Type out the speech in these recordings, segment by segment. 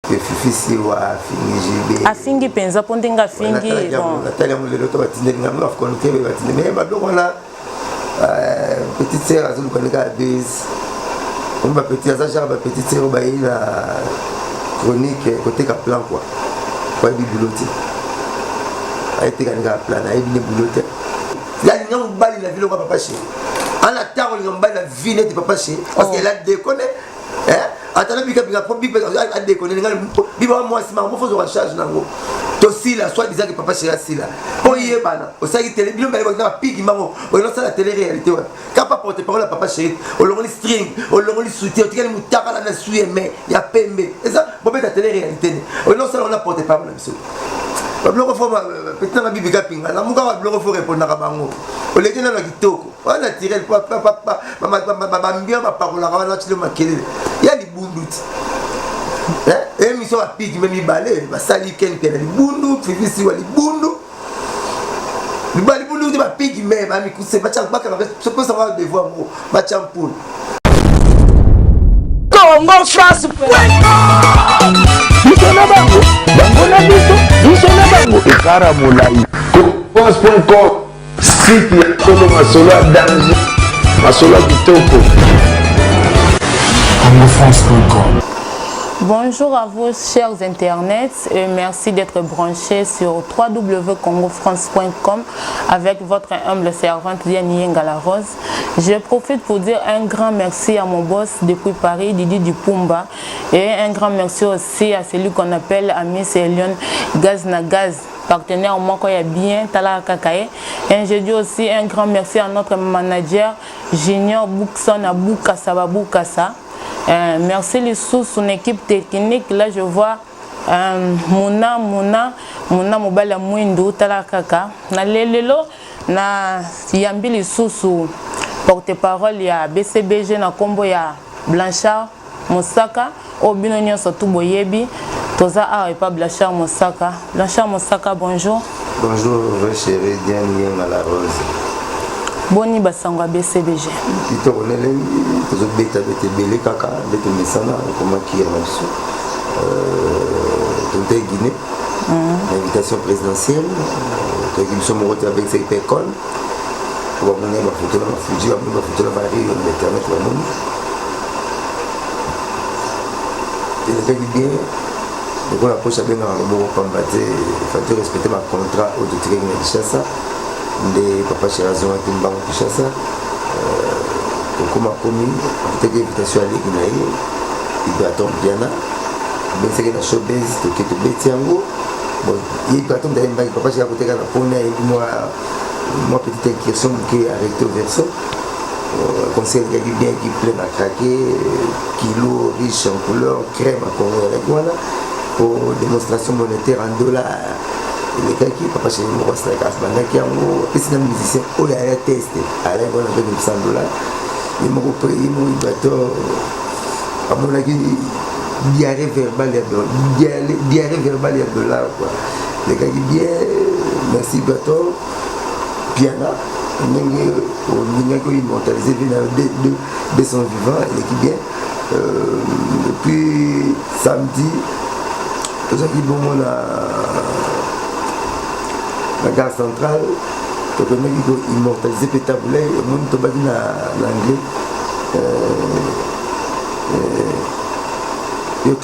Fifi wa fingi jibe. Afingi penza pondenga fingi. Bon. Nathalie mo le loto batinde ngam of kono kebe batinde mais ba donc on a petite sœur azulu konika base. On va petit azar ba petite sœur ba ina chronique côté ka plan quoi. Quoi bibliothèque. A été konika plan a été bibliothèque. La ngam bali la ville ko papa chez. En attendant ngam bali la ville de papa chez parce qu'elle a déconné. Attends, bika a déconné biba moi si ma faut recharge nango to sila soit disant que papa chéri sila on y est bana au ça télé bilo mais na pigi mango on lance la télé réalité ouais quand pas porter parole à papa chéri on long les string on long les soutien tu gagnes mutaka la suie mais il y a pembe et ça bon la télé réalité on lance on a porter parole monsieur le bloc faut peut-être ma bibi kapinga na muka le bloc faut répondre na bango o leki na kitoko on a tiré papa mama mbia ma parole na na tilo makele ya libunduti émission à pique même balé va sali quelqu'un libundu fifisi wa libundu libundu de ma pique même ami kuse ba chamba ka se peut savoir devoir mo ba champoul Congo France Bisona bango na bisona bango ekara molai France.com site ya solo masolo danger masolo kitoko CongoFrance.com. Bonjour à vous chers internets et merci d'être branchés sur www.congofrance.com avec votre humble servante Diane Ngala Rose. Je profite pour dire un grand merci à mon boss depuis Paris, Didi Dupumba, et un grand merci aussi à celui qu'on appelle Amis Elion Gaz na Gaz, partenaire au moins bien Tala Kakae. Et je dis aussi un grand merci à notre manager Junior Boukson à Boukassa. Merci les sous son équipe technique. Là je vois Mouna Mobala Mouindou Talakaka. Na lelo na yambi les sous porte-parole ya BCBG na kombo ya Blanchard Mosaka Obino nyonso tu boyebi toza a pas Blanchard Mosaka. Blanchard Mosaka, bonjour. Bonjour chérie Diane Ngala Rose. Boni basangwa BCBG. Tito onele tozo beta belé kaka beto mesana comment qui est là-dessus. Tout est Guinée. Invitation présidentielle. Donc ils sont montés avec ces écoles. Pour mener ma photo dans la Fuji, ma photo dans Paris, on va permettre la monde. Et le fait bien. Donc on approche bien dans le bon combattre. Il faut respecter ma contrat au de training de Chassa. De papa Chirazon qui me banque Chassa. Comme a commis, peut-être invitation à l'Iguinaï, il doit attendre Diana. Mais c'est que la showbiz, tout qui est bêté en haut. Bon, il doit attendre d'aller me papa Chirazon à la première et moi petite incursion qui est arrêtée au verso. Conseil qui est bien qui plein à craquer, kilo riche en couleur, crème à courir avec moi là, pour démonstration monétaire en dollars. Les gars qui papa chez moi c'est la casse banda qui a un petit musicien au il a testé à la bonne avec $100 il m'a repris mon bateau à mon avis diarrhée verbale $1 quoi les gars qui bien merci bateau piano on a immortalisé de son vivant et qui bien depuis samedi tout ça qui bon mon la gare centrale, donc on a immortalisé Pétaboulet, le monde est en anglais. You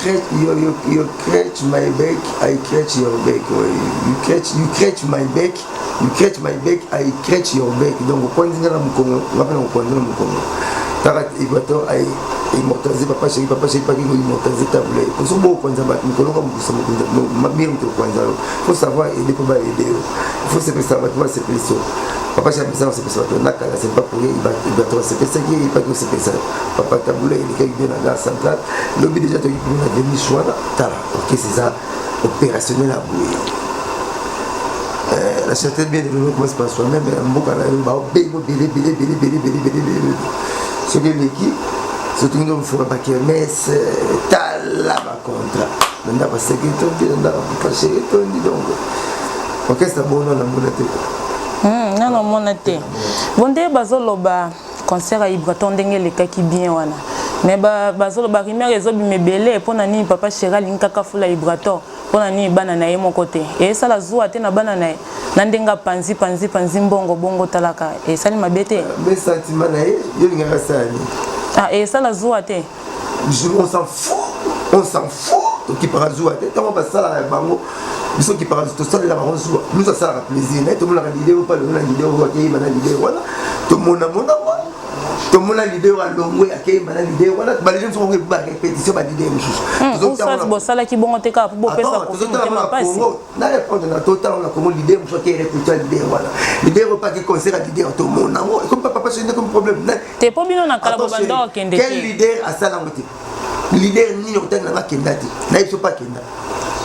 catch my back, I catch your back. You catch my back, I catch your back. Donc, on dit dans le Congo, on va faire un point dans le Congo. Tarat Ibato a immortalisé papa chéri pas qu'il a immortalisé Taboulet. Pour ce beau point, il faut savoir aider pour aider. Il faut se faire ça, c'est plus ça. Papa chéri ça, c'est plus ça. C'est pas pour il va trop c'est ça qui est pas que c'est ça. Papa Taboulet, il est bien dans la gare centrale. Le but déjà, il a venu choix là. Ok, c'est ça, opérationnel à bouiller. La certaine bien de nous commence par soi-même, mais un mot qu'on a belé. Ce que l'équipe, surtout nous faut pas qu'il messe là bas contre. Maintenant parce que tout on a pas chéri tout donc. OK, c'est bon non la monnaie. Non monnaie. Bonde bazoloba concert à Ibraton ndenge le kaki bien wana. mais bazolo ba rumeur ezobi mebele pona ni papa Chéri alingi fula vibrator pona ni bana na ye moko te et ça la zuwa te na bana na ye na ndenga panzi mbongo talaka et ça li mabete mais sentiment na ye yo linga sani ah et ça la zuwa te on s'en fout qui para zuwa te tant ba sala bango biso qui para to sala la bango zuwa nous ça sala plaisir net tout le monde a l'idée pas le l'idée on va qu'il y a l'idée voilà tout le monde tout le monde a l'idée à longue à qu'il y a l'idée voilà les gens sont pas répétition pas d'idée on ça bo sala ki bongo te ka pour pesa ko ma pas na répondre na total on a comme l'idée on qui répétition l'idée voilà l'idée pas qui concert l'idée tout le monde comme papa c'est comme problème t'es pas bien na kala bando kende quel leader a ça l'angote leader ni hôtel na kendati na il faut pas kenda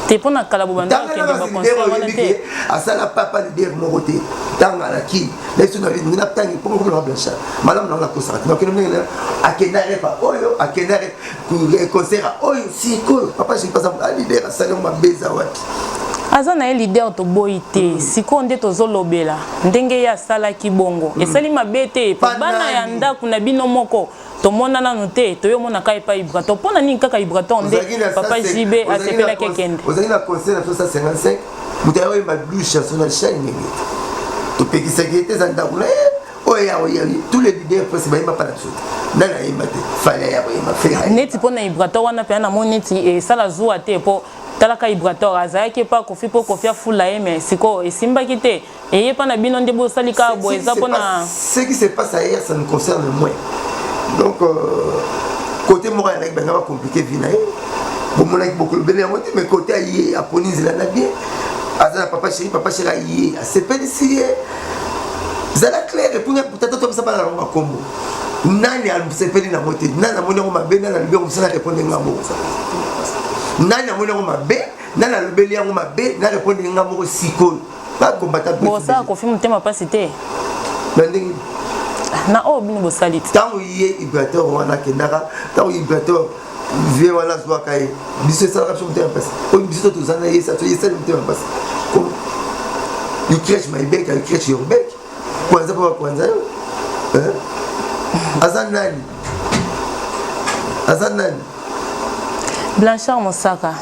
t'es pas na kala bando kende ba conseil à ça la papa leader mon côté tanga la ki na isso na vie na tangi pour la blanche madame na la consacre donc nous a kenda pas oyo a kenda concert oyo si cool papa c'est pas ça leader à ça ma beza waki aza na leader to boité siko nde tozolobela ndenge ya sala ki bongo esali mabete bana ya ndaku na bino moko tomona nanu te toyomona kai pa vibrator pona nini kaka vibrator nde papa JB asepela kekende vous avez la conseil na 155 mutayo ma bluche chanson na chaîne ngi to peki sécurité za ndaku na oya tous les leaders presque ba pas la chose nana imate fallait ya ba faire neti pona vibrator wana pe na moneti e sala zuwa te po talaka vibrator azaki pa kofi po kofia fula mais siko esimbaki te eye pa na bino nde bo salika bo eza pona ce qui se passe ailleurs ça nous concerne moins donc côté moral avec ben va compliqué vinae bon mon avec beaucoup bien mais côté ailleurs à ponise la bien azana papa Chéri ailleurs c'est pas ici zala clair et pour peut-être comme ça pas la combo nani al se peli na moté nana moni ko mabe nana libé ko sala répondre ngamo nani moni ko mabe nana libeli yango mabe na répondre ngamo siko pas combattre bon ça confirme tema pas cité bandingi na o bino bo salit tango yé vibrator wana kendaka tango vibrator vie wala zwa kai biso ça raption te passe o biso to zana yé ça to yé ça te passe comme you crèche my back you crèche your back kwanza pa kwanza azanani Blanchard Mosaka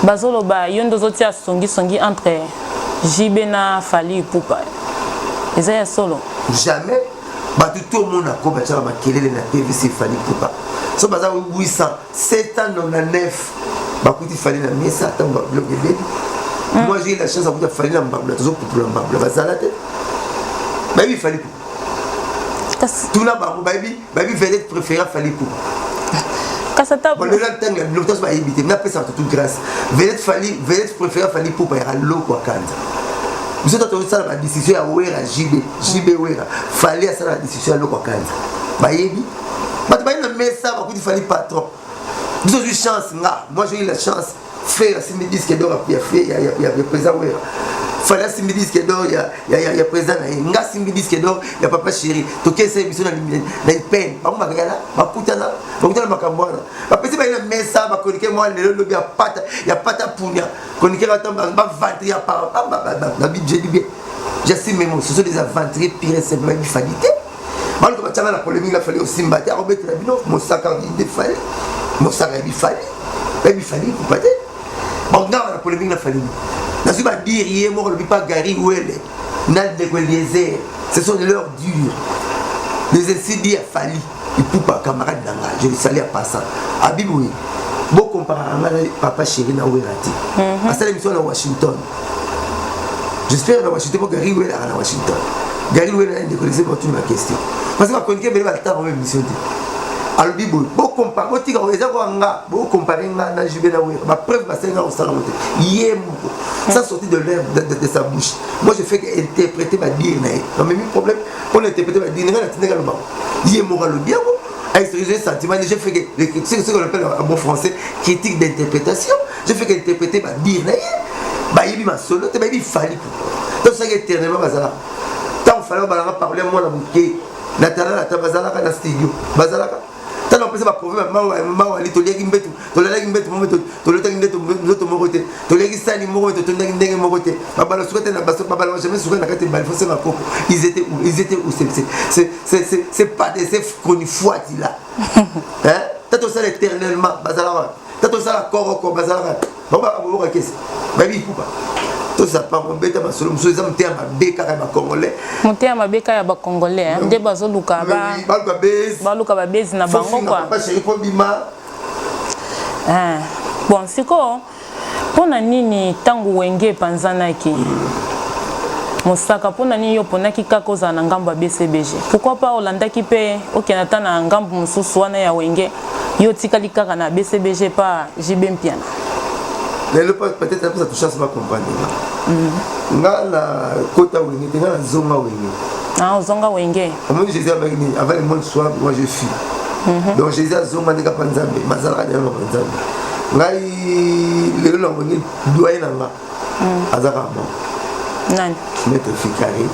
bazolo ba yondo zotia songi entre JB na Fally Ipupa ezaya solo jamais batu tout le monde a combattu ma kelele na PVC Fally Ipupa so baza 800 799 bakuti Fally na mesa tamba bloc de bébé moi j'ai eu la chance de Fally na mbabla toujours pour la mbabla bazala te baby Fally Ipupa tout là baby vedette préférée Fally Ipupa kasata bon le temps l'autre va éviter n'a pas ça toute grâce vedette préférée Fally Ipupa era loko akanda vous êtes dans la décision à Wera JB Wera Fally à ça la décision à loko akanda bayebi ba une message ba kuti Fally patron vous avez eu chance nga moi j'ai eu la chance frère si me disent que d'or a fait il y a président Wera Fally si me disent que d'or il y a président nga si me disent que d'or il y a papa Chéri to qu'est-ce que na peine ba ma gala ba kutana makambwana ba petit ba une message ba coniquer moi le lobby ya pata punya coniquer ba vendre ya par ba budget du bien j'assume même ce sont des aventuriers pire simplement il fallait alors que la polémique il a fallu aussi mbattre à remettre la bino mon sac il fallait mon sac il fallait pour pas bon dans la polémique il a fallu na su ba dire hier moi le pas Gary Wele n'a de Eliezer ce sont de leurs durs les incidents a fallu il peut pas camarade d'anga je le salue à passant abiboui beaucoup comparer papa Chéri na Werati à cette émission à Washington j'espère que Washington pour Gary Wele à Washington Gary Wele a décollé pour toute ma question parce que quand on est le temps même mission alors bibo beaucoup comparer au tigre les anga beaucoup comparer na JB na Wele ma preuve ba senga au salon hier ça sorti de l'air de sa bouche moi je fais interpréter ma dire na mais même problème pour interpréter ma dire na tinga le ba hier moral le bien extérieur sentiment je fais que ce qu'on appelle en bon français critique d'interprétation je fais qu'interpréter ma dire na ba yebi ma solo te ba yebi Fally donc ça éternellement bazala tant Fally ba parler moi na bouquet na tala na tabazala na studio bazala tant on peut pas prouver maman ali to leki mbetu to leki mbetu mometo to leki mbetu moto mokote tu les ça ni moko tu ndenge moko te babalo souhaité na baso babalo jamais souhaité na kati bal faut koko ils étaient où c'est pas des chroniques fois là hein tato ça éternellement bazala tato ça koroko bazala baba baba kesi babi poupa tout ça pas mon bête masolo musoza mtia mabeka ka ba congolais mtia mabeka ya ba congolais nde bazoluka baluka ba base na bango quoi pas chéri pour bima bon siko pona nini tangu wenge panzanaki mosaka pona nini yo ponaki kakoza na ngambo ya BCBG pourquoi pas olandaki pe okenata na ngambo mususu wana ya wenge yo tikali kaka na BCBG pa JB Mpiana peut-être après ça touche à ma compagnie nga la kota wenge te nga la zonga wenge zonga wenge moi Jésus avec avant le monde soir moi je fuis donc Jésus zonga ndeka panzambe mazala ya panzambe ngai le lo wenge doyen nga azaka bon nani maître Fikari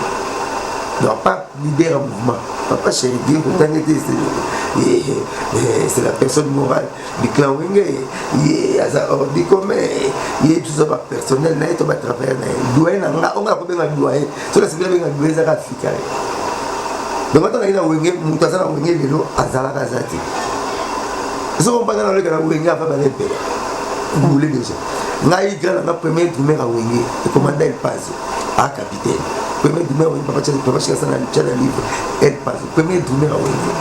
non pas leader en mouvement papa chéri Dieu c'est la personne morale du clan Wenge dit comme il est tout ça personnel na to ba travailler na doyen nga on a ko benga doyen so la c'est benga doyen za ka Fikari donc maintenant il a Wenge mutaza na Wenge lelo azala ka zati so on parle dans le grand Wenge afa ba lepe vous voulez déjà ngai grand na premier tourner à Wenge et commandant El Pazo à capitaine premier numéro papa chaka sana chala livre El Pazo premier numéro Wenge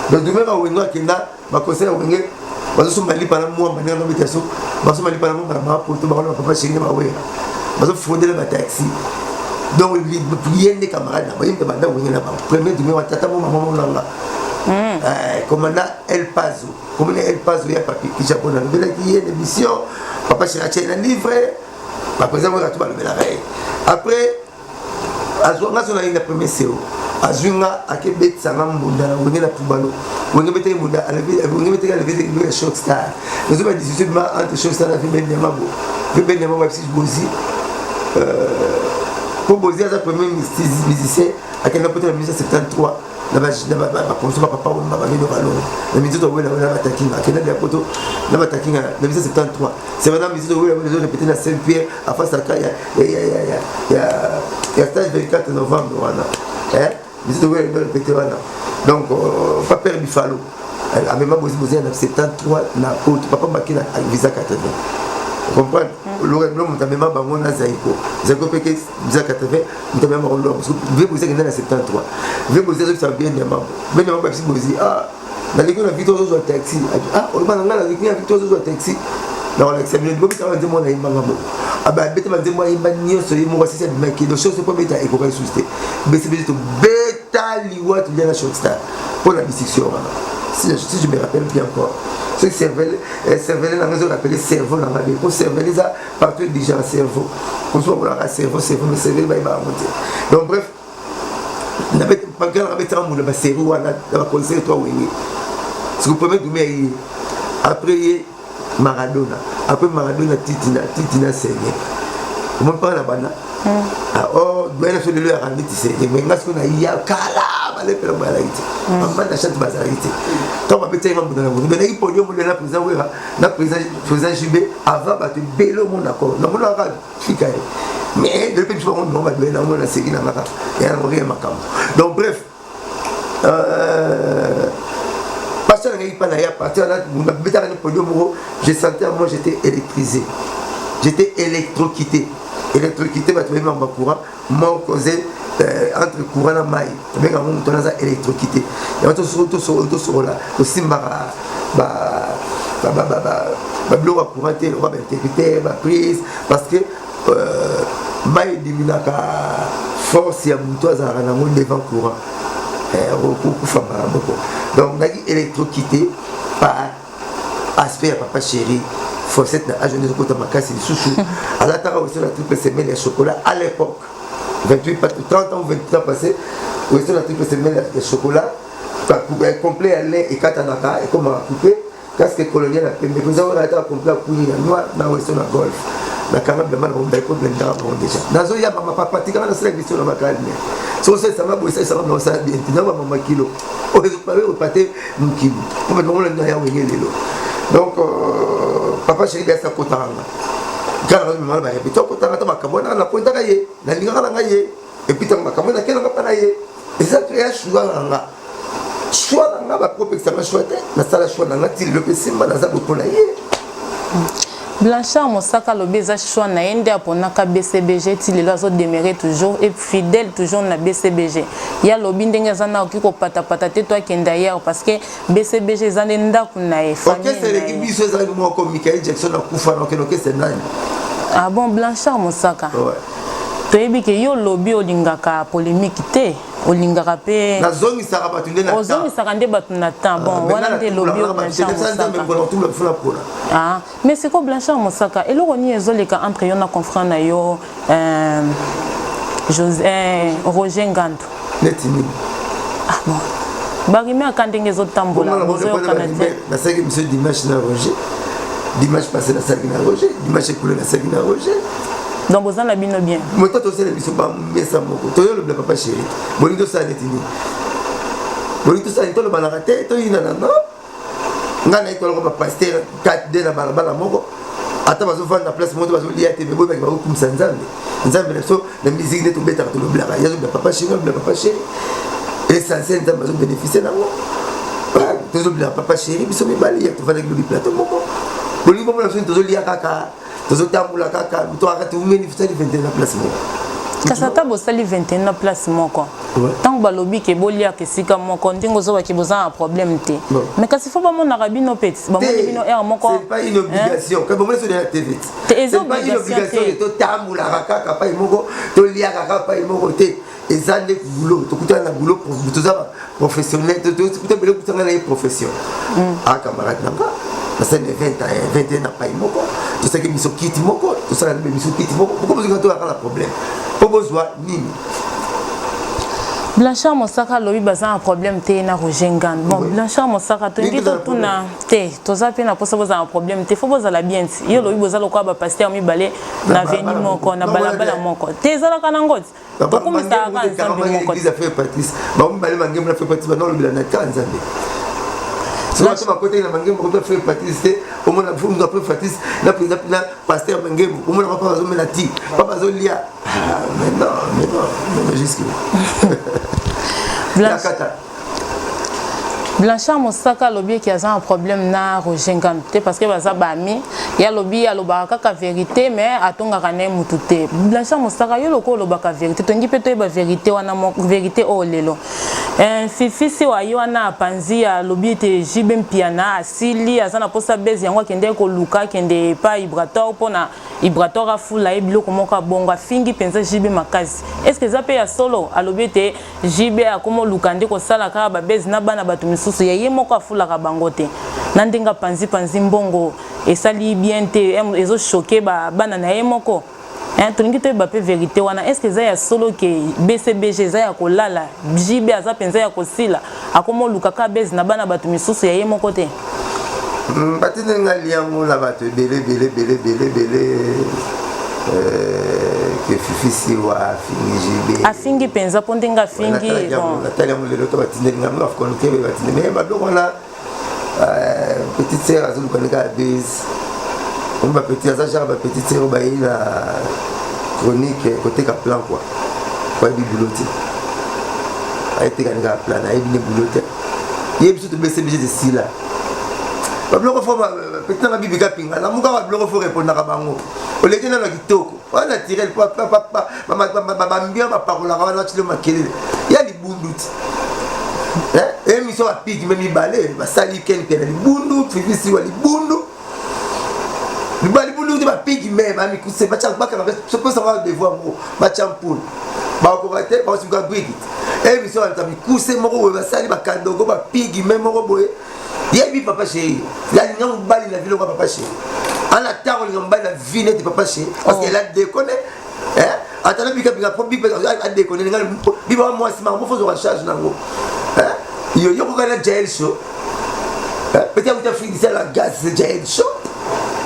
donc numéro Wenge kenda ba conseil Wenge bazo mali para moi manière d'invitation bazo mali para moi ba poto ba papa chéri ba we bazo fonder le taxi donc il y a des camarades là ba yimba banda Wenge na ba premier numéro tata mo maman langa commandant El Pazo commandant El Pazo ya papi qui japonais de la qui est une mission papa chéri a un livre ba président moi tout ba le la après azonga sona ina premier CEO azunga akebet sanga mbunda Wenge na pubalo Wenge bete mbunda Wenge bete la vie de Shock Star nous avons discuté entre Shock Star et Ben Yamabo si Bozi pour Bozi à sa premier musicien à quel point la musique 73 na konso papa on m'a venu à Londres la musique de Wela Taking à quel poto na Taking la musique 73 c'est vraiment musique de Wela les répéter na Saint-Pierre à face à Kaya il y a stage 24 novembre wana musique de Wela répéter wana donc pas perdre Bifalo à même Bozi na 73 na haute papa makina à visa 80 vous comprenez l'homme t'a même bango na Zaiko pe que visa 80 t'a même bango parce que vieux Bozi na 73 vieux Bozi ça bien Yamabo ben Yamabo si Bozi na leko na Victor zo taxi on va na leko na Victor zo taxi na on examine le bobi ta ndio mona imanga mo bete ba ndio mona imba nyoso mo wasi c'est mec de chose pas beta et pourquoi susciter BCBG to beta liwa tu bien la Shock Star pour la discussion si je me rappelle bien encore ce cerveau dans réseau appelé cerveau dans la vie pour cerveau ça partout déjà cerveau pour soit pour la cerveau mais cerveau va monter donc bref na bête pas grand bête en mon ba série wana dans conseil toi Wenge ce que premier du après Maradona titina seigneur comment parle bana oh doit se le rendre tissé mais ngas ko na ya kala bale pelo bala ite maman na chante bazala ite to ba bete ngam na mo na ipo yo mo na président wera na président JB avant ba te belo mon accord na mo na ka fika mais depuis que on va donner na mo na seki na maka ya na rien makam donc bref parce que il pas na partir là na beta na podium je sentais moi j'étais électrisé j'étais électrocuté bah tu même en courant mon causé entre courant na mai mais quand on tourne ça électrocuté et on sur là aussi ba bloc à courant on va interpréter ba prise parce que mai dimina ka force ya muto za na mo devant courant donc on a dit électrocuté par aspect papa chéri Fossette a jeune de côté ma casse de chouchou à la tara aussi la triple semelle de chocolat à l'époque 28 30 ans ou 28 ans passé aussi la triple semelle de chocolat complet à lait et katanaka et comment couper casque colonial à peine mais vous avez la complet à couiller à noir dans aussi la golf na kama bema na mbeko blenda bon déjà nazo ya mama papa tika na sala question na makali so c'est ça va boisa ça va na ça bien tina mama kilo o parler au pâté mon kilo comme on le na ya Wenge lelo donc papa chéri bien ça kotanga quand on me dit répéter pour ta makamona na pointa kaye na linga na ngaye et puis ta makamona kena ka panaye et ça créa choix na ba propre ça choix na sala choix na til le pesimba na za bokona ye Blanchard Mosaka lobeza choix na ende aponaka BCBG ti lelo azo demeurer toujours et fidèle toujours na BCBG ya lobi ndenge zana okiko pata te toi kenda hier parce que BCBG zane ndaku na e famille. OK c'est l'équipe biso za mo comme Michael Jackson na kufa na kenoke c'est nani. Ah bon Blanchard Mosaka. Ouais. Toyebi ke yo lobi olingaka polémique te olingaka pe na zongi saka batunde na zongi saka nde batuna temps bon wana nde lobi Blanchard Mosaka. Ah mais c'est quoi Blanchard Mosaka eloko ni ezoleka entre yo na confrère na yo Roger Ngandu netini. Ah bon barime akandenge zotambola bozo canadien na saki monsieur dimanche na Roger dimanche passé na saki na Roger dimanche coulé na saki na Roger. Donc vous en avez bien. Moi toi aussi les bisous pas mais ça moko. Toi le papa chéri. Bonito ça netini. Bonito ça toi le banarate toi ina na non. Ngana ito le pasteur 4D na balabala moko. Ata bazo vendre place moto bazo liya TV boy ba ko kumsa nzambe. Nzambe le so la musique ne tombe ta to le blaka. Ya le papa chéri. Essentiel nzambe bazo bénéficier na moi. Toujours le papa chéri biso mi bali ya to vendre le plateau moko. Bonito mo la so toujours liya kaka. Tozotambula kaka to arrête ou meni fitali 21 na place moko kasata bosali 21 na place moko tant balobi ke bolia ke sika moko ndingo zo ki boza un problème te mais kasi faut pas mon arabino petit ba mon bino er moko c'est pas une obligation quand bon sur la TV c'est pas une obligation to tambula kaka pa moko to lia kaka pa moko te ezande boulot to kutana na boulot pour toza professionnel to kutana belo kutana na profession ah camarade nanga parce que 21 n'a pas eu moko tu sais que miso kiti moko tu sais que miso kiti moko pourquoi vous avez un problème pour besoin ni Blanchard Mosaka lobi baza un problème te na Roger Ngandu bon Blanchard Mosaka to ngi to tuna te to za pe na posa boza un problème te faut boza la bien yo lobi boza lokwa ba pasteur mi balé na veni moko na balabala moko te zala kana ngoti to kumisa ka nzambe moko ils a fait partie ba mi balé mangem na fait partie ba non le na ka nzambe. Si on a côté la mangem pour faire partie au moins vous nous après partie la pasteur mangem au moins pas besoin de la ti pas besoin de lia mais non jusque Blanchard Mosaka lobi qui a un problème na Roger Ngandu parce que baza bami ya lobi ya lobaka ka vérité mais atonga kana mutute Blanchard Mosaka yo loko lobaka vérité tongi pe to ba vérité wana vérité o lelo fifi si wa yo na panzi ya lobi te jibe mpiana asili azana posa bezi yango kende ko luka kende pa ibrator pona ibrator afula ebiloko moko bonga fingi penza jibe makazi est-ce que ça pe ya solo alobi te jibe akomo luka ndi ko sala ka ba bezi na bana batu susu ya ye moko afulaka bango te nandinga panzi mbongo esali bien te ezo choquer ba bana na ye moko tolingi to ba pe vérité wana est-ce que za ya solo ke BCBG za ya kolala jibe aza penza ya kosila akomo lukaka bezi na bana batu misusu ya ye moko te batine ngali yango la batu belé que fifi si wa fingi jibe afingi penza pondenga fingi bon natali yango lelo to batine ngamno afkono kebe batine mais ba donc on a petite sœur azulu kaneka base on va petit azar ba petite sœur ba ina chronique côté ka plan quoi bibuloti a été kaneka plan a été bibuloti yebiso to BCBG de sila ba bloko fo ba petit na bibi kapinga na muka ba bloko fo répondre na bango o leki na kitoko wana tirel papa mama mbia ba parola wana tshilo makelele ya libunduti émission a pigi même balé ba sali ken libundu fifisi wa libundu libundu ba pigi même ami kuse ba chaka baka je peux savoir devoir mo ba champul ba ko rate ba suka brigit émission a tabi kuse moko ba sali ba kandogo ba pigi même moko boye yebi papa chéri la nyam bali la ville papa chéri ana taro nyamba la vie de papa chéri parce qu'elle a déconné atala bika pour bipe a déconné ngal biba moi si ma mo faut recharge nango yo ko kana jail show peut-être que tu fini ça la gaz jail show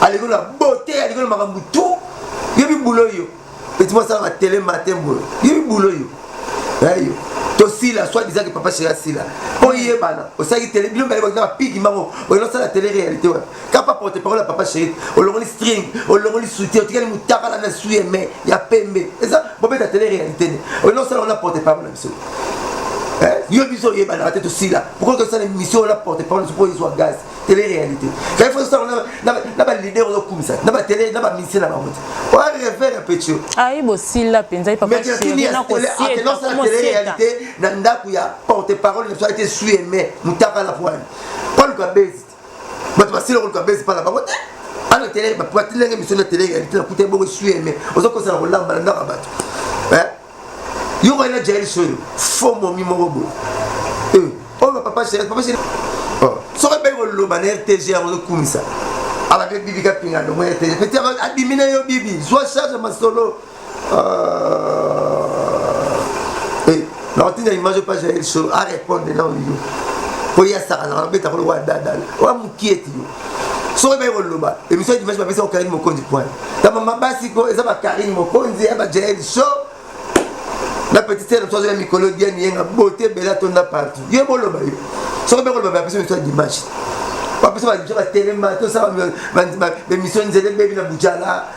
allez ko la beauté allez ko makambu tout yebi boulot yo petit moi ça la télé matin boulot yebi boulot yo ayo aussi la soit disant que papa chéri là pour y bana au ça télé bien mais on a pigi mango on lance la télé réalité quand pas porter parole à papa chéri on le string on le soutien tu mu takala na suye mais ya pembe et ça bon la télé réalité on lance on la porter parole monsieur yo biso y bana tête aussi là pourquoi que ça l'émission la porter parole pour ils soient gaz télé réalité quand il faut ça on a leader comme ça na télé na mission na bango on va refaire petit ayi bosila penza papa chéri na ko réalité na ndaku ya porte parole ne soit été sué mais mutaka la pointe Paul Kabezi bato basila Paul Kabezi pas la bango ana télé ba pour télé émission na télé réalité na kuté bongo sué mais ozoko ça ko lamba na bato yo ko ina jeli so fo mo mi mo bo oh papa chéri so ko be ko lo ba na RTG a mo kumisa ala ke bibi ka pinga do mo RTG petit adimina yo bibi soit charge ma solo non, tu n'as imagé pas j'ai le show à répondre là au milieu. Pour y aller ça, on a bête à le voir dadal. On a moukié tu. So bien on le bat. Et monsieur dimanche ma personne Karine mon compte du point. Ta maman basiko et ça va Karine mon compte et va j'ai le show. La petite sœur toi j'ai Mikolo bien yenga beauté bella ton da partout. Yo bon le bat. So bien on le bat personne monsieur dimanche. Pas personne va dire à télé matin ça va l'émission nzele baby na bujala.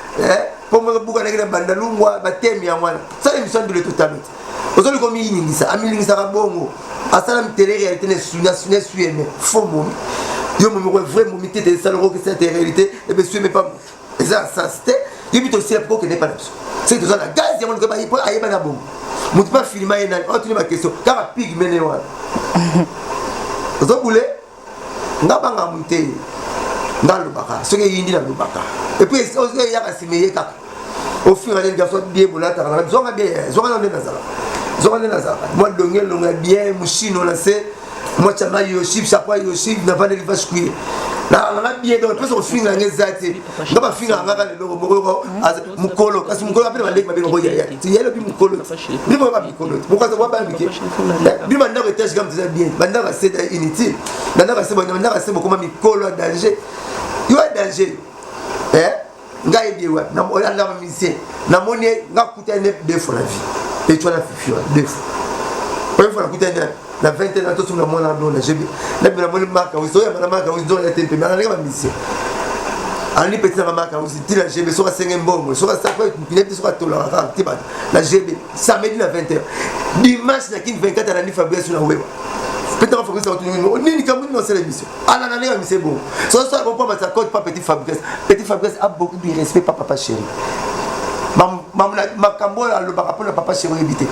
Pour me bouger avec la bande lungwa ba thème ya mwana. Ça l'émission de tout à l'heure. Aujourd'hui comme il y a ça bongo asala télé réalité ne suina mais faux momi yo momi vraiment mité de ça le que c'est réalité et bien mais pas et ça c'était il vit aussi pour que n'est pas là c'est tout ça la gaz il y a mon que il peut aller na bon mon pas filmer na autre ma question car pig mené wa zo boule ngabanga monter dans le baka ce que yindi dans le baka et puis il y a asimeye ka au fur et à mesure garçon bien bolata na besoin bien besoin na ça moi dongel longa bien mushino na se moi chama yoship chapa yoship na vale liva shkuye na bien donc parce qu'on finga ngezati ngaba finga ngaka le logo moko mukolo kasi mukolo apele baleki mabengo boya ya tu yelo bi mukolo bi mo ba mukolo pourquoi ça va pas bike bi manda ko tâche comme ça bien manda ka c'est inutile manda ka c'est bon manda ka c'est beaucoup mukolo danger yo danger ngai biwa na mo la musicien na moni ngakuta ne deux fois la vie et tu as la fifure deux fois première fois la kuta na 20 ans tout le monde a blonde j'ai la bien la marque aussi la marque aussi dans la télé mais on a musicien en li petit la marque aussi tu la GB sur 5 bongo sur ça quoi il est sur tout la GB samedi à 20h dimanche na 24 à la Fabrice sur la web peut-être on faut que ça on ni comme non c'est l'émission ah non non c'est bon ça on peut pas code pas petit Fabrice a beaucoup de respect papa chéri ma cambola le rapport le papa chéri éviter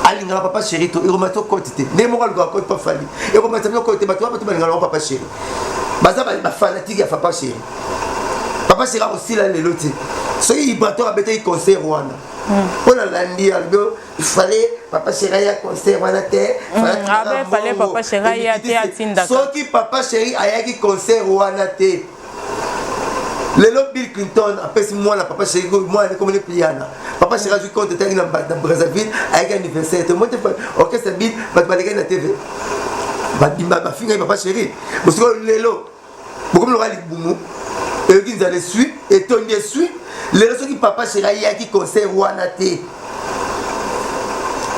alinga papa chéri to remettre quantité mais moi le code pas fallu et remettre le côté bato pas tout papa chéri baza ba fanatique ya papa chéri aussi là les lotis ce qui bato a bêté concert Rwanda pour la landi il fallait papa chéri ya concert Rwanda té fallait papa chéri ya té atinda ce qui papa chéri a qui concert Rwanda té le Bill Clinton après moi la papa chéri moi comme les piana papa chéri du compte était dans Brazzaville avec un anniversaire tout le monde orchestre Bill va aller na TV va bimba ba finga papa chéri parce que lelo beaucoup le rali bumu et qui allait suivre et Tony suit les qui papa chéri ya qui concert wana té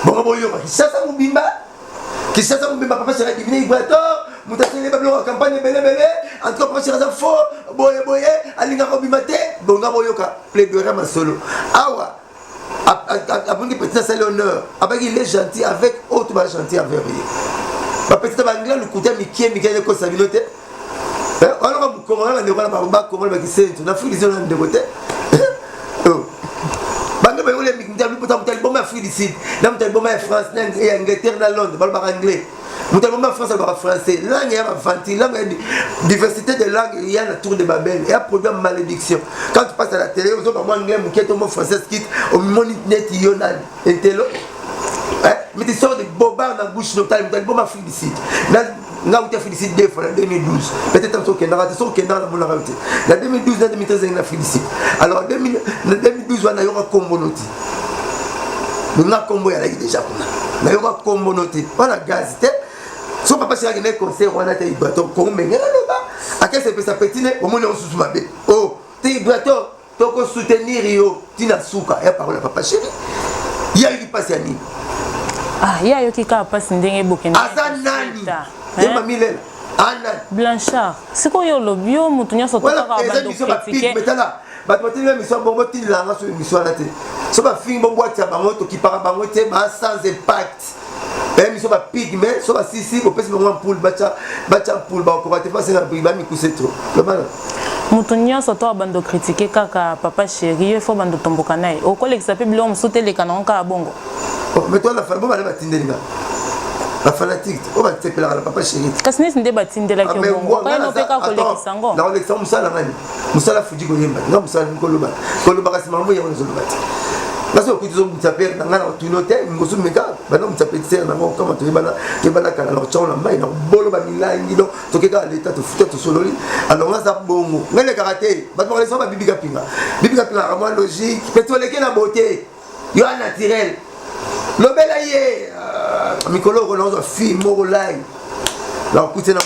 bon yo ça ça mubimba papa chéri qui vient Ibrato mutasele bablo campagne belé en tout cas papa chéri ça faux boye alinga ko bimate bonga boyoka plaidoyer ma solo awa après que petit ça l'honneur avec il est gentil avec autre pas gentil avec lui ba petit bangla le côté mikie ko sabilote alors on comment on ne va pas comment ba qui na Afrique ils ont de côté bangla ba ole mikie mutal bon Afrique du Sud na mutal bon France et Angleterre na Londres ba anglais mutal bon France ba français langue ya fanti langue diversité de langues il y a la tour de Babel et un programme malédiction quand tu passes à la télé aux autres anglais mukie to français quitte au moninet yonal intello mais tu sors de bobard dans la bouche notale mutal bon Afrique du Sud là où tu as fait ici deux fois en 2012 peut-être en Kenya dans mon arrêté la 2012 dans 2013 en Afrique du Sud alors 2012 on a eu un combo noti on a combo ya déjà on a eu un combo noti voilà gaz so papa c'est un concert on a été bateau comme mais là à quel c'est ça petit au moins on sous ma oh t'es bateau to ko soutenir yo tina suka ya parole papa chéri il y a eu passé à ni Ah, ya yo kika passe ndenge bokene. Asa nani? Yema milela. Anan. Blanchard. Siko yo lobio mutu nyoso Voilà, toka les bando émissions va pique critiquer. maintenant. Batmati la mission bongo tilanga sur émission là té. So ba film bongo tia bango to ki para bango té ba sans impact. Émission va pique mais so ba si au pesi bongo poule bacha poule ba ko ba te passer na ba mi couser trop. Le mal. Mutu nyoso toka bando critiquer kaka papa chéri, il faut bando tomboka nae. O kolekisa pe bilo msute le kanonka bongo. Mais toi la femme ba la tindelinga. La fanatique, on va te la papa chéri. Kasnis nde batindela ki bongo. Ka no peka kolekisa ngo. Na kolekisa musala ngani. Musala fuji ko yemba. Na musala nkoloba. Koloba kasi mambo ya ngozoloba. Naso kutuzo mutapere na ngana tunote ngosu meka. Bana mutapete na ngo kama tubana kebana kana na chona mai na bolo ba milangi do tokeka leta to futa to sololi. Alors nga sa bongo. Ngene karaté. Ba to ba bibi kapinga. Bibi kapinga vraiment logique. Petoleke na beauté. Yo naturel. Lobela ye mikolo kolonzo film molai la couper na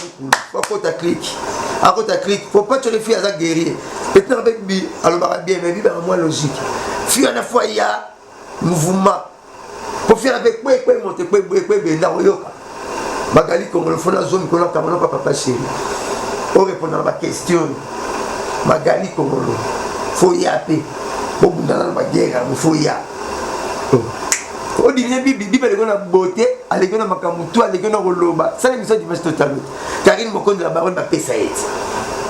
beaucoup faut ta clique faut pas te refier à ça guerrier peut-être avec bi alors bien mais bien moins logique fui à la fois il y a mouvement pour faire avec quoi monter quoi na yoka magali comme le fond la zone qu'on a kamana papa chéri pour répondre à ma question magali comme faut y appeler pour bundana na guerre faut y o digne bibi bele gona beauté ale gona makamutu ale gona roloba ça l'émission du match total Karine Mokondo la baronne ba pesa et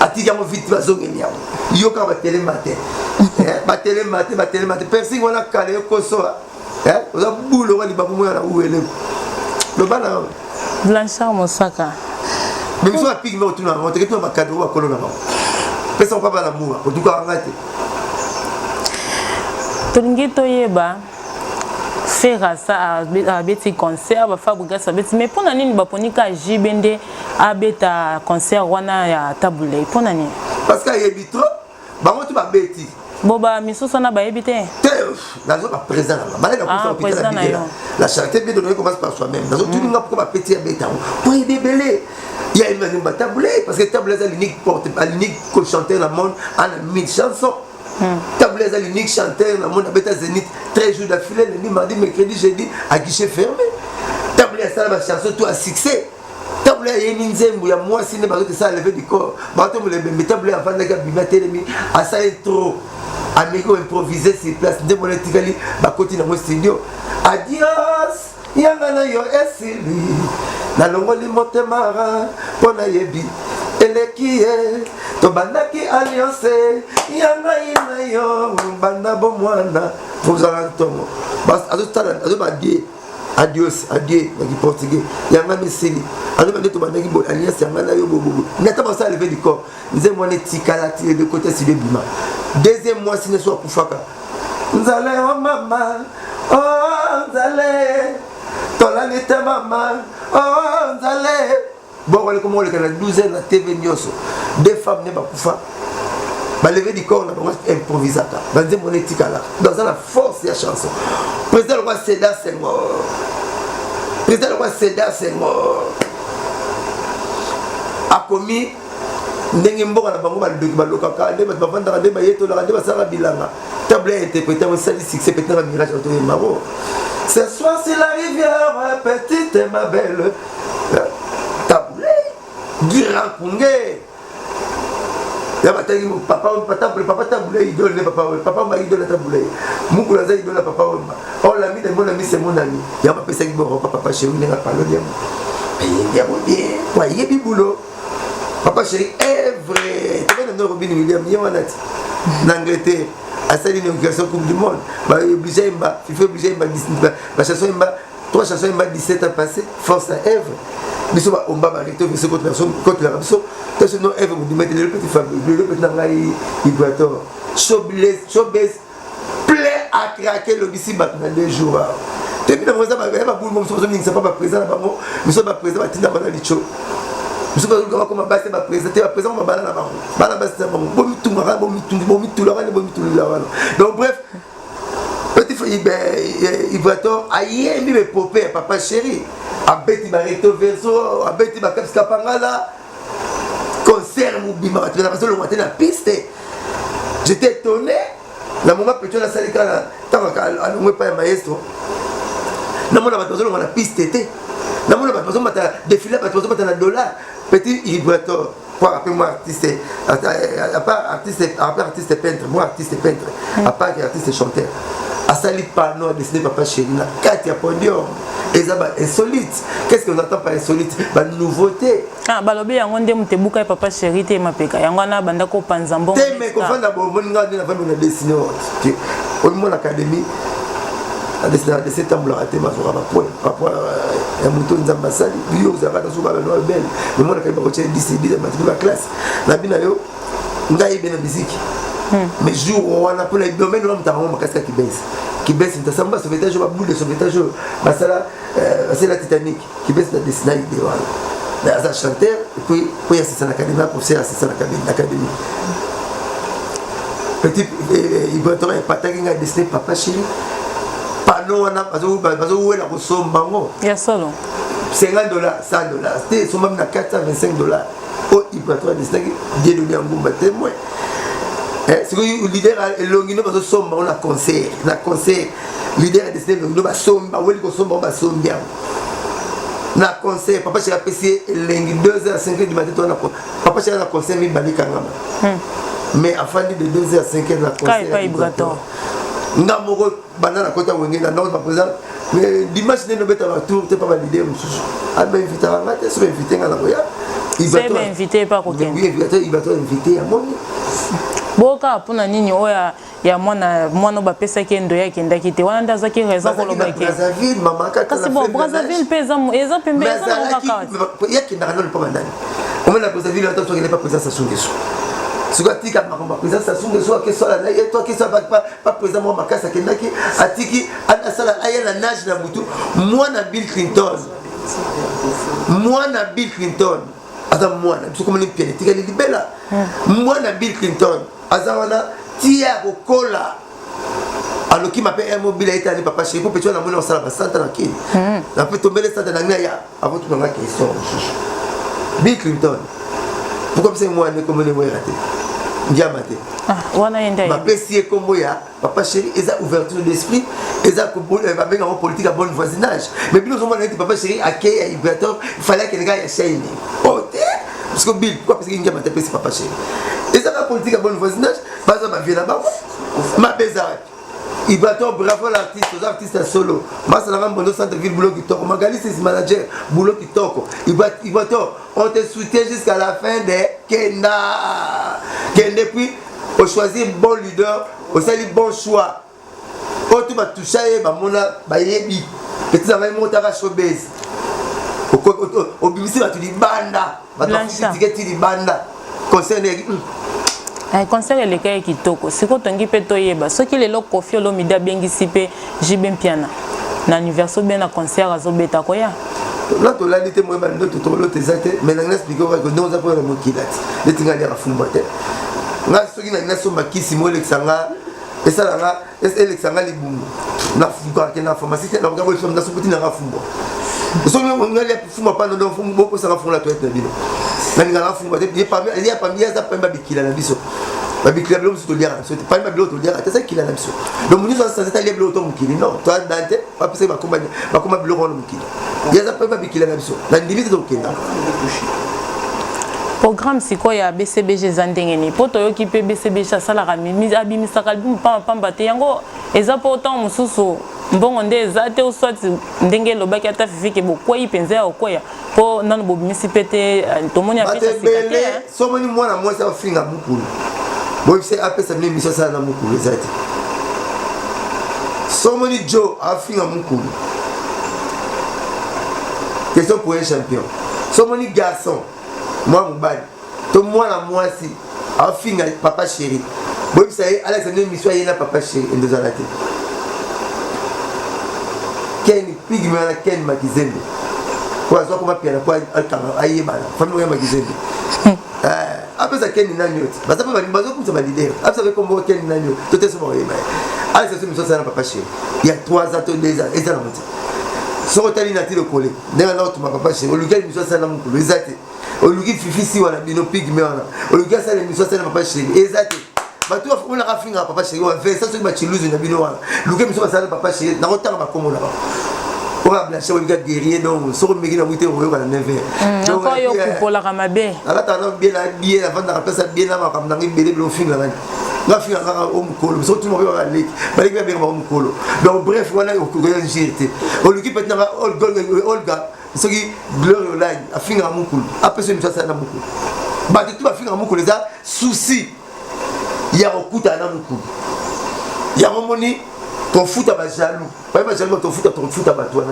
atika mo vite bazongeli ya yo ka ba télé matin ba télé matin persi ngona kale ko so oza bulo ngali ba mo na uele lo bana Blanchard Mosaka. mais so apig me otuna on te que tu ba cadeau ba kolona ba pesa pas l'amour ko duka ngate Tolingi toyeba faire ça à beti concert ba fabriquer ça beti mais pour nani ba ponika jibende abeta concert wana ya tabule pour nani parce que yebitro ba mo tu ba beti boba misuso na ba yebite nazo ba présent là malé na ko ça la charité bien donné commence par soi-même nazo tu nga pour ba petit abeta pour y débélé il y a une ba tabule parce que tabule c'est l'unique porte l'unique chanteur dans le monde en 1000 chansons. Taboulet est l'unique chanteur dans le monde à Zénith 13 jours d'affilée, lundi, mardi, mercredi, jeudi, à guichet fermé. Taboulet est la chanson, tout à succès. Taboulet est une nzembo, il y a moi, si n'est pas que ça a levé du corps. Mais taboulet avant de gagner télémi, à ça est trop. Amigo improvisé sur place, de mon étiquali, bah côté dans mon studio. Adios, yangana yo esili, na longo li motemara, pona yebi. Elekie to bandaki alliance yanga ina yo banda bomwana vous alantongo bas azo ba die adios adie na portugais yanga meseli azo ba to bandaki bo alliance yanga na yo bobo neta ba ça lever du corps nze mwana tikala ti de côté si de bima deuxième mois si ne soit kufaka nzale o mama oh nzale tola ni te mama oh nzale. Bon, on comme on le a 12 ans, la TV Nyoso. Deux femmes ne pas pouvoir. Bah, lever du corps, on a improvisé. Bah, c'est mon éthique là. Dans la force de la chanson. Président le roi Sédar, c'est mort. Président le roi Sédar, c'est mort. A commis. Ndenge mboka na bango ba lokaka nde ba vanda nde ba yeto la nde ba sara bilanga. Tablet interprété on sali succès peut-être un mirage autour de Maro. Ce soir sur la rivière petite et ma belle. Gira Kungé. Papa taboulé, idole, papa m'a idole taboulé. Moukoulanza idole papa Omba. Oh l'ami de mon ami c'est mon ami. Il y a pas pensé que bon papa chéri n'a pas le bien. Il y a bon bien. Quoi, il y a du boulot. Papa chéri est vrai. Tu vois le Robin Williams, il y a un autre. L'Angleterre. À ça une inauguration Coupe du Monde. Bah obligé Mba, FIFA obligé Mba 19. La chanson Mba, 3 chansons Mba 17 ans passé. Force à Ève. Mais on va arrêter de contre personne contre la raison. Parce que nous Ève vous mettez le petit Fabio, le petit Nangaï, Ibrator. Showbiz plaît à craquer le bici dans 2 jours. Tu sais, nous avons boule, nous sommes pas présents là-bas. Nous sommes pas présents à Tina Banalicho. Nous sommes pas comme base pas présent on va balancer là-bas. Balancer là-bas. Bon tout mara, bon tout là. Donc bref, petit Ibrator a hier mis mes popées papa chéri. Abeti Barreto Verso, Abeti Bakapska Pangala, concert Moubima, tu as passé le matin à la piste. J'étais étonné. La maman peut-être la salle quand on pas un maestro. namona bato bazolonga na piste te namona bato bazomata défilé bato bazomata na dollar petit vibrateur pour appeler moi artiste à part artiste peintre moi artiste peintre à part artiste chanteur asali panneau à dessiner papa chéri na 4 ya podium ezaba insolite. Qu'est-ce qu'on entend par insolite? Ba nouveauté. Ah balobi yango nde mutebuka papa chéri te mapeka yango na banda ko panza mbongo te mais ko fanda bo moninga na fanda na dessiner au mon académie à dessiner tableau à thème sur point ya muto nzamba sali bio za kata suba no belle mais mon académie ko tient 10 mathématiques la classe na bina yo ngai bena musique. Mais jour où on a pour le domaine où on a un casque qui baisse une tasamba sauvetage ou boule de sauvetage c'est la Titanic qui baisse la dessinée de voilà là chanteur et puis il y a c'est l'académie pour c'est l'académie petit il va être pas taguer dessiner papa chéri panneau on a pas où la ressomme bango il y a solo $50 $100 c'était sont même à $425 oh il va être dessiner Dieu donner un bon témoin. C'est que le leader est longino parce que sombre on a concert leader est destiné longino ba somba weli ko somba ba sombia na concert papa chez la PC lengi 2h 5h du matin on a papa chez la concert mi balika ngama mais à fin de 2h 5h la concert pas vibratoire ngamoko banana kota wenge na non par exemple mais dimanche ne beta ba tour te pas valider mususu a ben invité à ngate sur invité ngala ko ya c'est bien invité pas ko oui il va toi invité à moni boka pona nini oya ya mwana ba pesa kendo yake ndaki te wana ndaza ki raison ko loba ke Brazzaville mama kaka kasi bon Brazzaville pesa pembe eza ko yake ndaka non pas ndani comme la Brazzaville on toi qui n'est pas présent Sassou Nguesso ce que tika makomba présent Sassou Nguesso ke soit là et toi qui soit pas présent moi makasa kendaki atiki ana sala ayana nage na mutu mwana Bill Clinton Adam mwana tu comme les pieds tika ni libela mwana Bill Clinton azawana tia kokola aloki m'appelle un mobile a été allé papa chez vous petit on a monné en salle bassin tranquille la peut tomber les stades dans ngaya avant tout la question Bill Clinton pourquoi c'est moi ne comme les voyer raté ndiamate wana yenda ma pesi kombo ya papa chéri eza ouverture d'esprit eza ko ba benga en politique à bon voisinage mais bien nous on a dit papa chéri accueil il fallait que les gars essayent parce que Bill pourquoi parce qu'il ndiamate pesi papa chéri eza la politique à bon voisinage baza ba vie là-bas ma bezarre il va toi bravo l'artiste aux artistes solo mas la rambo centre ville boulot qui toko magali c'est manager boulot qui toko il va toi on te soutient jusqu'à la fin de Kenda puis au choisir bon leader au sali bon choix quand tu vas toucher ba mona ba yebi petit ça va monter à showbiz au BBC va tu di banda va tu ticket di banda concerné concert eleka kitoko siko tongi pe toyeba soki lelo Koffi Olomide abengisi pe Jibe Mpiana na anniversaire bien na concert azobeta koya là to la nité moi ba ndo to lo tezate mais na expliquer que non za pour le mokilati letinga dia fumba te nga soki na ngaso makisi mo lexanga esa nga lexanga libumu na fuka ke na pharmacie na nga bo na sokuti na fumba soki nga le fumba pa ndo fumba ko sa fumba la toilette na bino na nga fumba te il y a pas bien ça pas bikila na biso babikila bilo musu to liara so te pas bilo to liara te ça kila na biso donc munyo ça c'est aller bilo to mukili non toi dante pas pese ba komba bilo ko mukili il y a ça pas babikila na biso na ndimi to kenda programme siko ya BCBG zandengeni poto yoki pe BCBG sala ramimi abimisaka album pamba te yango eza po autant mususu mbongo nde eza te uswati ndenge lobaki ata fifike bokwei penza ya okoya po nanu bobimisi pete tomoni apesa sikate somoni mwana mwasi afinga mukulu boyise apesa mine mission sala na mukulu ezati somoni Joe afinga mukulu question pour un champion somoni garçon moi mobali to mwana mwasi afinga papa chéri boyisa Alexandre mission yena papa chéri ndozala te Ken pigmana Ken Makizembe kwa zo kuma piana kwa alkama ayebana famille ya Makizembe après ça Ken Nanyoti basa pa bazo kumsa ba leader après ça kombo Ken Nanyoti tout est sur yeba allez c'est mission ça na papa chéri il y a 3 ans 2 ans et ça la monte so tali na tilo kole ndanga na otuma papa chéri oluka mission ça na mukulu ezate oluki fifisi wana bino pigmana oluka ça mission ça na papa chéri ezate batu on a rafinga papa chéri on fait ça sur ma chiluze na bino wana luke miso basala papa chéri na otanga makomo na ba On va blanchir, on va guerrier, donc, sur le mec, on va être heureux, on va être donc, il y a pour la ramabé. Alors, tu as bien, avant de rappeler ça, bien avant, comme dans une belle film, là. Là, il y a un homme, surtout, on va aller, mais il y a un homme. Donc, bref, voilà, on va être géré. On lui dit maintenant, Olga, ce qui gloire au line, a fini à mon cou. Après, c'est une chose à mon cou. Bah, tu vas finir à mon cou, les gars, souci. Il y a un coup à mon cou. Il y a un moment, ton foot à ma jaloux. Pas ma jaloux, ton foot à ma toi.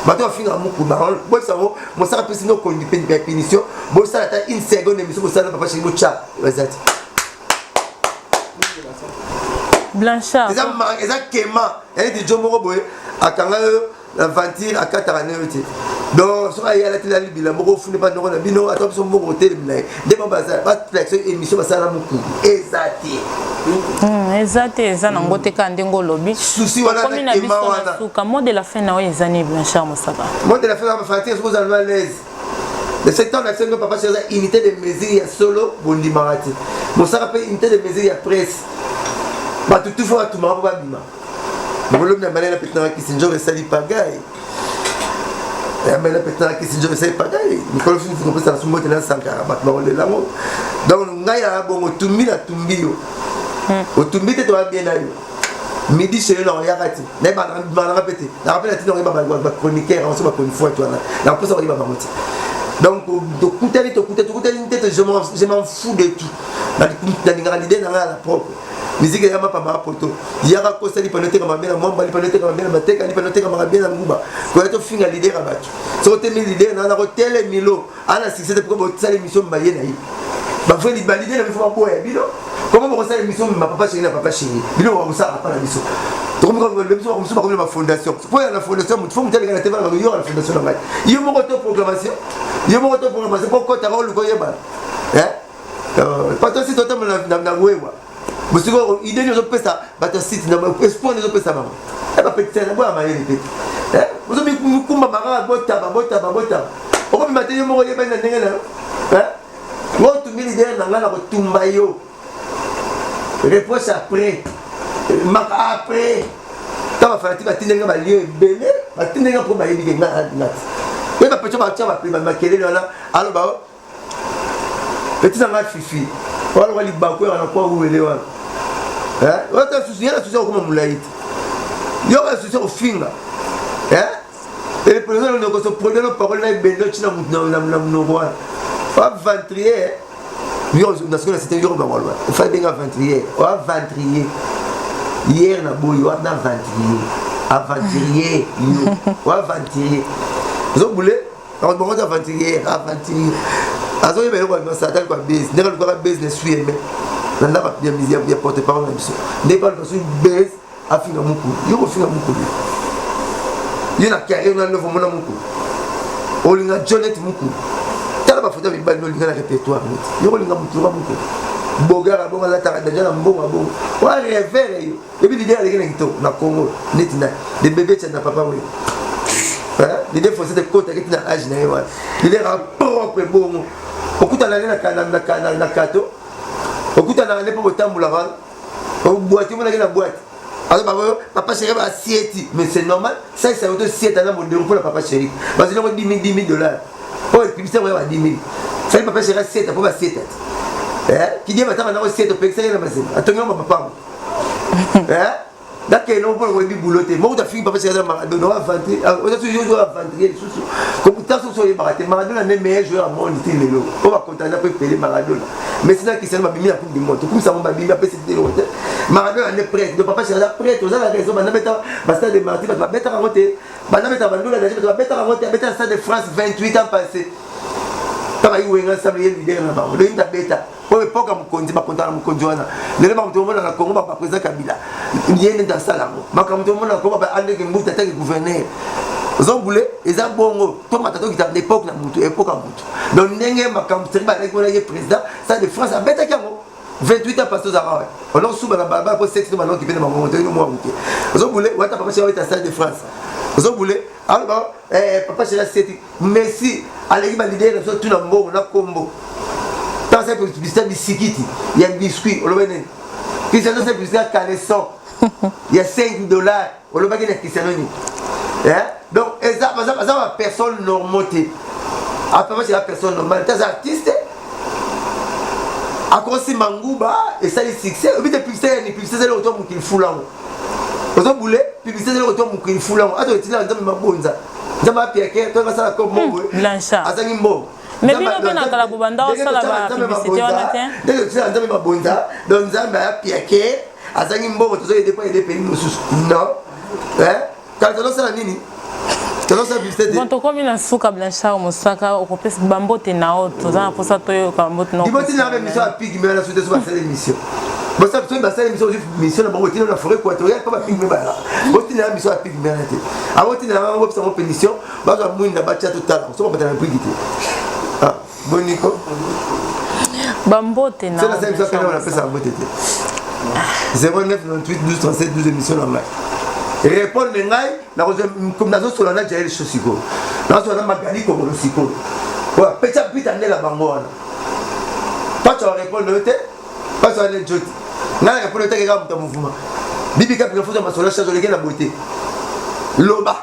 Maintenant, on finit à mon coup. Moi, ça va, moi, ça va passer nos conduits de punition. Moi, ça va être une seconde émission, moi, ça va pas chez moi, tcha. Vas-y. Blanchard. Exactement. Elle est de John Moroboy à Kanga, la ventile à 4 années. Donc, sur la télé, il a beaucoup de pas de bino, attends, son mot au télé. Des moments, pas de flexion, émission, ça va beaucoup. Exacté. Exacté, ça n'a pas été qu'un dingo lobby. Souci, voilà, comment de la fin, n'a pas été Blanchard, Moussaka. Moi, de la fin, on va faire vous allez à l'aise. Le secteur d'action de papa, c'est une unité de mesure, il y a solo, bon, dimarati. Mon ça rappelle une unité de mesure, il y a presse. Bah, tout faut tout le monde va bien. Mais le même année, la pétard qui s'enjoue et sali pagaille. La même pétard qui s'enjoue et sali pagaille. Nicolas Fou, vous comprenez ça, son mot de la Sankara, maintenant on est là. Donc, on a bon, au Tumbi, la Tumbi. Au Tumbi, tu dois bien aller. Midi chez eux, on y a raté. On va répéter. On rappelle la télé, on va chroniquer, on va une fois, toi. On va ça, on va monter. Donc, je m'en fous de tout. Dans l'idée, dans la propre. Musique ya mapa mapoto yaka kosa li panote kama bena mwamba li panote kama bena mateka li panote kama bena nguba ko yato finga leader abatu so te mi leader na ko tele milo ana succès de ko sa émission mbaye na yi ba fo li valider na fo ba boya bilo comment ko sa émission ma papa chéri na papa chéri bilo ko sa pa na biso to ko ko le biso ko so ko la fondation po ya la fondation mu fo mu tele na teva na yo la fondation na ngai yo mo ko to programmation ko ko ta ko lu ko yeba pas to si to ta na wewa monsieur idée nous opère ça bateau site na espoir nous opère ça maman elle va péter na boire mailler péter vous avez kumba mara bota on va mater mo yeba na ndenge na moi tout mille idées na ngala ko tumba yo réponse après mak après ta va faire tinga ba lieu belé ba tinga ko ba yebi nga ngat et ba petit ba tia ba ba makele là alors ba petit na fifi wala wali ba ko na ko wele wala wata souci comme moulaït yo va souci au finga et le président ne ko so produire nos paroles na bendo china na roi va ventrier yo na ce que c'était yo ba wala fa benga ventrier va ventrier hier na boyo na ventrier aventurier yo va ventrier zo boulé on bon aventurier azo yebe ko na satan ko business ne ko business suye mais nanda bien misère bien porte parole même ça n'est pas sur base à finir mon coup yo ko finir mon coup yo na carrière na nouveau mon coup olinga Jonette mon coup tala ba photo bi ba no linga na répertoire yo ko linga mon coup bogara bonga la tara déjà na mbonga bonga wa rêver yo et puis l'idée avec les na Congo netina des bébés tient na papa oui l'idée faut cette côte avec na âge na yo l'idée a propre bongo okuta na kato okuta na lepo botambola va boîte mo na boîte alors papa chéri va assiette mais c'est normal ça ça auto assiette na modèle pour la papa chéri parce que $10,000 oh et puis ça va 10,000 ça papa chéri assiette pour assiette qui dit maintenant na assiette pour ça na masin atonga papa d'accord non pour le boulotte moi ta fille papa chéri Maradona va vanter on a toujours joué à vanter sous comme tant sur les Maradona le meilleur joueur au monde il est là on va content après payer Maradona mais c'est là qui s'est mis à coupe du monde comme ça on va bien après c'était l'autre Maradona est prêt le papa chéri est prêt aux la raison maintenant beta basta de Marty va beta raconter maintenant beta Bandula va beta raconter beta stade de France 28 ans passé kama hiyo wenga sababu yeye leader na bango ndio beta pour époque mkonzi bakonta mkonzi wana lele ba mtu mona na Congo ba président Kabila yeye ndio salango makamto mona na Congo ba ande ke mbuta take gouverneur zombule eza bongo to matato ki ta l'époque na mutu époque mutu donc ndenge makamto ba na ko na président ça de France a beta kango 28 ans passé aux arabe alors sous ba ba pour sexe no malon ki bena bango to no mo mutu zombule wata papa chéri ta stade de France zombule alors papa chéri c'est Messi allez ba leader so tout na mbongo na kombo dans cette publicité bisikiti il y a biscuit on le vend Cristiano c'est publicité caleçon il y a $5 on le vend Cristiano ni Donc, ça va personne normale. Après, c'est la personne normale. Des artistes, à cause de Mangouba, et ça, les succès, au bout de publicité, c'est le retour qu'il fout là. Vous avez publicité, c'est le retour qu'il fout là. Attends, tu l'as dit, ma bonne. Tu m'as piqué, tu vas comme moi. Blanchard. Mais bien, on a la bobanda, on a la publicité, on a tiens. Dès que tu as dit, ma bonne, donc ça m'a piqué. Azangimbo, tu sais, des fois, il y a des pays non. Hein? Quand tu as ça, Nini. Bon, tu comme une souka Blanchard, Moussaka, au complexe Bambo Tenao, tu as pour ça, tu as Bambo Tenao. Tu as une émission à Pig, mais la suite de cette émission. Bon, ça, tu as une émission à Bambo Tenao, la forêt équatoriale, comme à Pig, mais là. Bon, tu as une émission à Pig, mais là. Avant, tu as une pénition, tu as une émission tout à l'heure. Tu as une émission. Ah, bon, Nico. Bambo Tenao. C'est la seule émission qu'on appelle ça Bambo Tenao. 09 98 12 37 12 émissions normales. Répondre maintenant, comme dans ce qu'on a déjà les choses, dans ce qu'on a magali comme le psycho. Petit à petit, on est la bangoana. Pas tu vas répondre le thé, pas tu vas aller jeter. On a répondu le thé qui est dans mouvement. Bibi Cap, il faut que je me sois la beauté. Loba.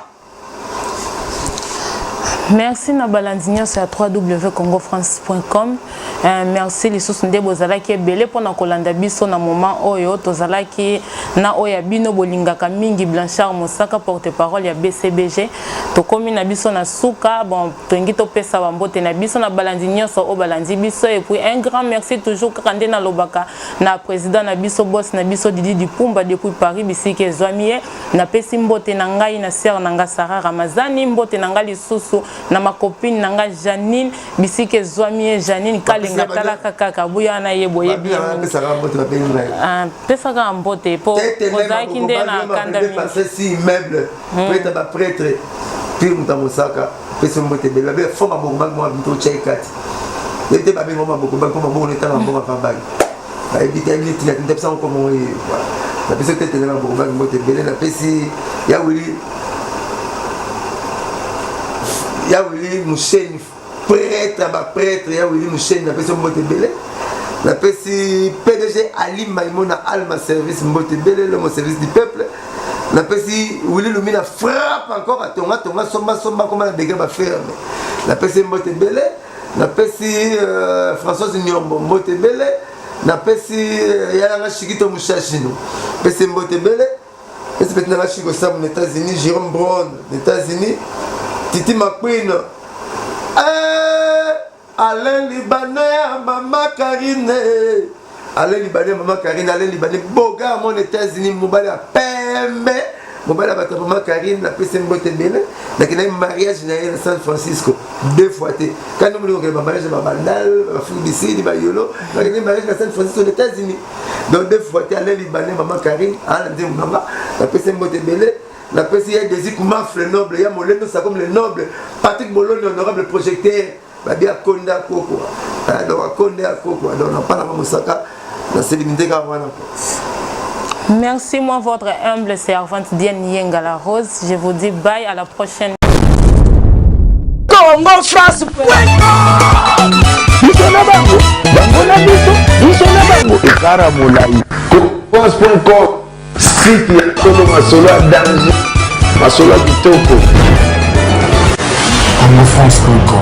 Merci Nabalandinho, c'est à www.congofrance.com. Merci les sous ndé bozala qui est belé pour na kolanda biso na moment oyo tozala qui na oya bino bolingaka mingi Blanchard Moussaka porte-parole ya BCBG to komi na biso na suka bon tongi to pesa bambote na biso na Balandinho so o balandi biso et puis un grand merci toujours kande na lobaka na président na biso boss na biso Didi Dipumba depuis Paris bisike Zwamie na pesi mbote na ngai na sœur nanga Sarah Ramazani mbote na ngai lisusu na ma copine nanga Janine bisike Zwamie Janine kalenga talaka kaka buya na yeboye bien pesa ka mbote po ozaki nde na kanda mi passer si immeuble prêtre ba prêtre puis Moussaka pesa mbote bela be foma bomba mo bito checkati était ba be ngoma boko ba ngoma mo neta na mbonga fa bag ba ebita ibiti ya ndepsa ko mo la pesa tete na boko ba mbote bela na pesi ya wili Moucheni prêtre ba prêtre ya wili Moucheni na pesa mbote bela na pesi PDG Ali Maïmona Alma service mbote bela le service du peuple na pesi Willy Lumina frappe encore à tonga somba comme un dégât va faire na pesi mbote bela na pesi François Nyombo mbote bela na pesi yalanga Shikito Mushashino pesi mbote bela pesi petna Shiko Sam aux États-Unis Jérôme Brown aux États-Unis Titi McQueen Alain Libanais, Maman Karine. Alain Libanais, Maman Karine, Alain Libanais, Boga, mon États-Unis, Mobile à Pembe. Mobile à Maman Karine, la PC Mbote Bele. Donc, il y a un mariage à San Francisco. 2 fois. Quand nous avons un mariage à Bandal, à Foudissi, à Bayolo, il y a un mariage à San Francisco aux États-Unis. Donc, 2 fois, Alain Libanais, Maman Karine, Alain Maman, la PC Mbote Bele. La PC, il y a des Ikoumaf, le noble, il y a Moleno, ça comme le noble. Patrick Bolon, l'honorable projecteur. Babia Konda Koko. Donc, Konda Koko. Donc, on parle de Moussaka. Merci, moi, votre humble servante Diane Yengala Rose. Je vous dis bye, à la prochaine. Congo France. Site ya Tolo Masolo à danger. Masolo à Kitoko. CongoFrance.com